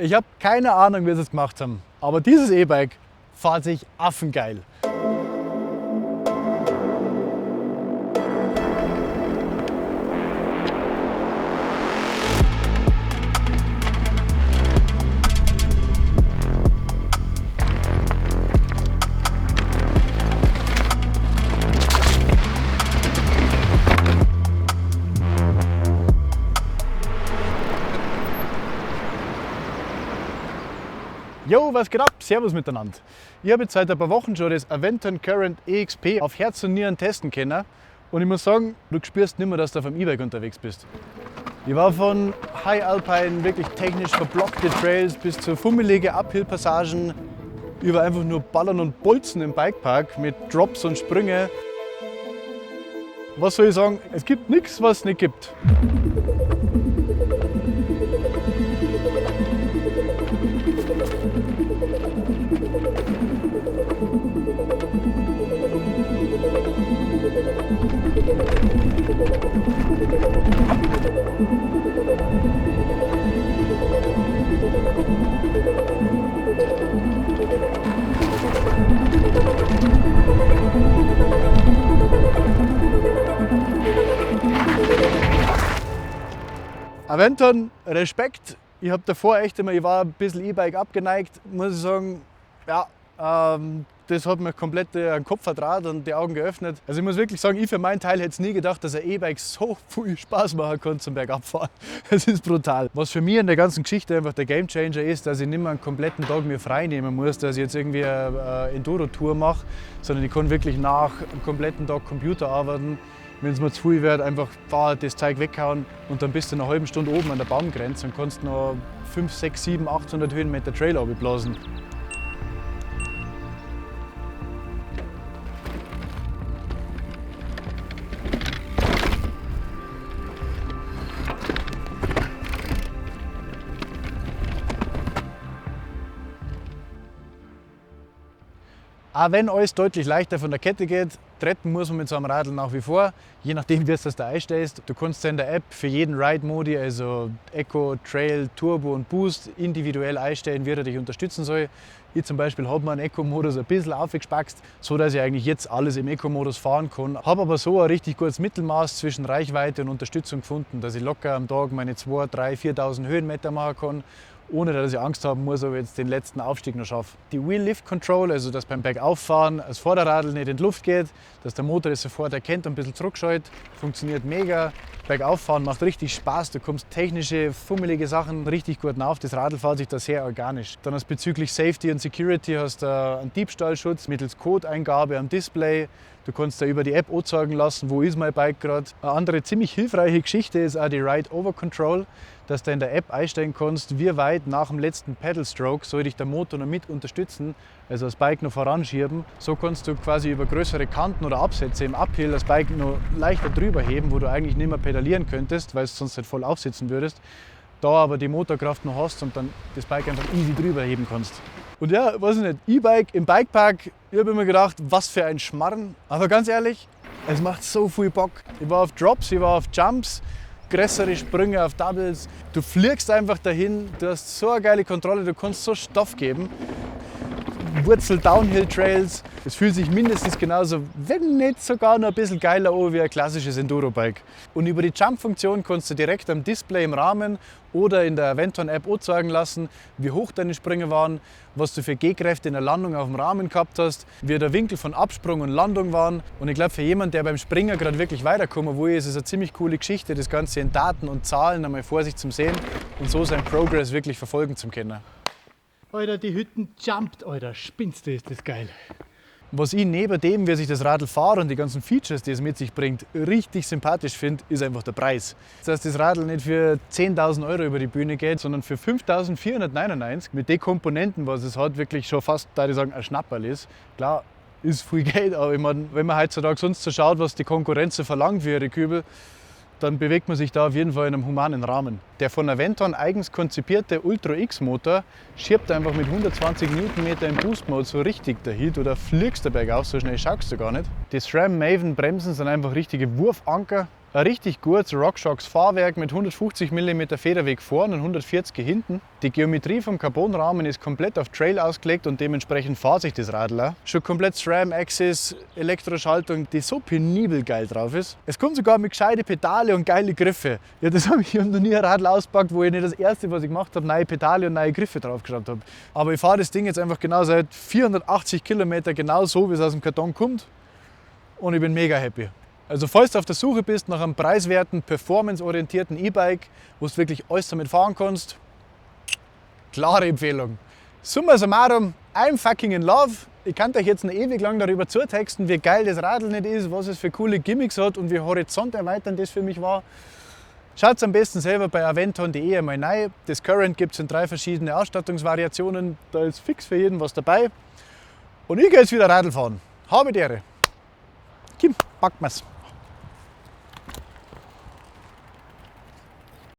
Ich habe keine Ahnung, wie sie es gemacht haben, aber dieses E-Bike fährt sich affengeil. Jo, was geht ab? Servus miteinander. Ich habe jetzt seit ein paar Wochen schon das Aventon Current EXP auf Herz und Nieren testen können. Und ich muss sagen, du spürst nicht mehr, dass du auf dem E-Bike unterwegs bist. Ich war von High Alpine, wirklich technisch verblockte Trails bis zu fummelige Uphill-Passagen, über einfach nur Ballern und Bolzen im Bikepark mit Drops und Sprünge. Was soll ich sagen? Es gibt nichts, was es nicht gibt. Aventon, Respekt. Ich habe davor echt immer, ich war ein bisschen E-Bike abgeneigt, muss ich sagen, ja, das hat mir komplett den Kopf verdraht und die Augen geöffnet. Also ich muss wirklich sagen, ich für meinen Teil hätte es nie gedacht, dass ein E-Bike so viel Spaß machen kann zum Bergabfahren. Es ist brutal. Was für mich in der ganzen Geschichte einfach der Gamechanger ist, dass ich nicht mehr einen kompletten Tag mir frei nehmen muss, dass ich jetzt irgendwie eine Enduro-Tour mache, sondern ich kann wirklich nach einem kompletten Tag Computer arbeiten. Wenn es mir zu viel wird, einfach das Zeug weghauen und dann bist du in einer halben Stunde oben an der Baumgrenze und kannst noch 5, 6, 7, 800 Höhenmeter Trail runterblasen. Auch wenn alles deutlich leichter von der Kette geht, treten muss man mit so einem Radl nach wie vor, je nachdem wie du das da einstellst. Du kannst in der App für jeden Ride-Modi, also Eco, Trail, Turbo und Boost, individuell einstellen, wie er dich unterstützen soll. Ich zum Beispiel habe meinen Eco-Modus ein bisschen aufgespackst, so dass ich eigentlich jetzt alles im Eco-Modus fahren kann. Habe aber so ein richtig gutes Mittelmaß zwischen Reichweite und Unterstützung gefunden, dass ich locker am Tag meine 2.000, 3.000, 4.000 Höhenmeter machen kann, ohne dass ich Angst haben muss, ob ich jetzt den letzten Aufstieg noch schaffe. Die Wheel Lift Control, also dass beim Bergauffahren das Vorderradl nicht in die Luft geht, dass der Motor das sofort erkennt und ein bisschen zurückschaltet, funktioniert mega. Bergauffahren macht richtig Spaß, du kommst technische, fummelige Sachen richtig gut auf. Das Radl fährt sich da sehr organisch. Dann hast bezüglich Safety und Security hast du einen Diebstahlschutz mittels Codeingabe am Display. Du kannst da über die App anzeigen lassen, wo ist mein Bike gerade. Eine andere ziemlich hilfreiche Geschichte ist auch die Ride Over Control, dass du in der App einstellen kannst, wie weit nach dem letzten Pedal Stroke soll dich der Motor noch mit unterstützen, also das Bike noch voranschieben. So kannst du quasi über größere Kanten oder Absätze im Uphill das Bike noch leichter drüber heben, wo du eigentlich nicht mehr pedalieren könntest, weil du sonst nicht voll aufsitzen würdest. Da aber die Motorkraft noch hast und dann das Bike einfach easy drüber heben kannst. Und ja, weiß ich nicht, E-Bike im Bikepark, ich habe mir gedacht, was für ein Schmarrn. Aber ganz ehrlich, es macht so viel Bock. Ich war auf Drops, ich war auf Jumps, größere Sprünge auf Doubles. Du fliegst einfach dahin, du hast so eine geile Kontrolle, du kannst so Stoff geben. Wurzel-Downhill-Trails, es fühlt sich mindestens genauso, wenn nicht sogar noch ein bisschen geiler an wie ein klassisches Enduro-Bike. Und über die Jump-Funktion kannst du direkt am Display im Rahmen oder in der Aventon-App anzeigen lassen, wie hoch deine Sprünge waren, was du für G-Kräfte in der Landung auf dem Rahmen gehabt hast, wie der Winkel von Absprung und Landung waren. Und ich glaube, für jemanden, der beim Springen gerade wirklich weiterkommen will, ist es eine ziemlich coole Geschichte, das Ganze in Daten und Zahlen einmal vor sich zu sehen und so seinen Progress wirklich verfolgen zu können. Alter, die Hütten jumpt, Alter, spinnst du, ist das geil. Was ich neben dem, wie sich das Radl fährt und die ganzen Features, die es mit sich bringt, richtig sympathisch finde, ist einfach der Preis. Dass das Radl nicht für 10.000 € über die Bühne geht, sondern für 5.499 mit den Komponenten, was es hat, wirklich schon fast, da ich sagen, ein Schnapperl ist. Klar, ist viel Geld, aber ich meine, wenn man heutzutage sonst so schaut, was die Konkurrenz so verlangt für ihre Kübel, dann bewegt man sich da auf jeden Fall in einem humanen Rahmen. Der von Aventon eigens konzipierte Ultra X-Motor schiebt einfach mit 120 Newtonmeter im Boost-Mode so richtig dahin, oder fliegst du bergauf, so schnell schaust du gar nicht. Die SRAM Maven Bremsen sind einfach richtige Wurfanker, Ein richtig gutes RockShox Fahrwerk mit 150 mm Federweg vorne und 140 hinten. Die Geometrie vom Carbonrahmen ist komplett auf Trail ausgelegt und dementsprechend fahrt sich das Radl auch. Schon komplett SRAM-Axis, Elektroschaltung, die so penibel geil drauf ist. Es kommt sogar mit gescheite Pedale und geile Griffe. Ja, ich habe noch nie ein Radl ausgepackt, wo ich nicht das erste, was ich gemacht habe, neue Pedale und neue Griffe draufgeschraubt habe. Aber ich fahre das Ding jetzt einfach genau seit 480 Kilometern genau so, wie es aus dem Karton kommt. Und ich bin mega happy. Also falls du auf der Suche bist nach einem preiswerten, performanceorientierten E-Bike, wo du wirklich alles damit fahren kannst, klare Empfehlung. Summa summarum, I'm fucking in love. Ich kann euch jetzt noch ewig lang darüber zutexten, wie geil das Radl nicht ist, was es für coole Gimmicks hat und wie horizonterweiternd das für mich war. Schaut am besten selber bei aventon.de einmal rein. Das Current gibt es in 3 verschiedene Ausstattungsvariationen. Da ist fix für jeden was dabei. Und ich gehe jetzt wieder Radl fahren. Habe die Ehre. Kim, packen wir's.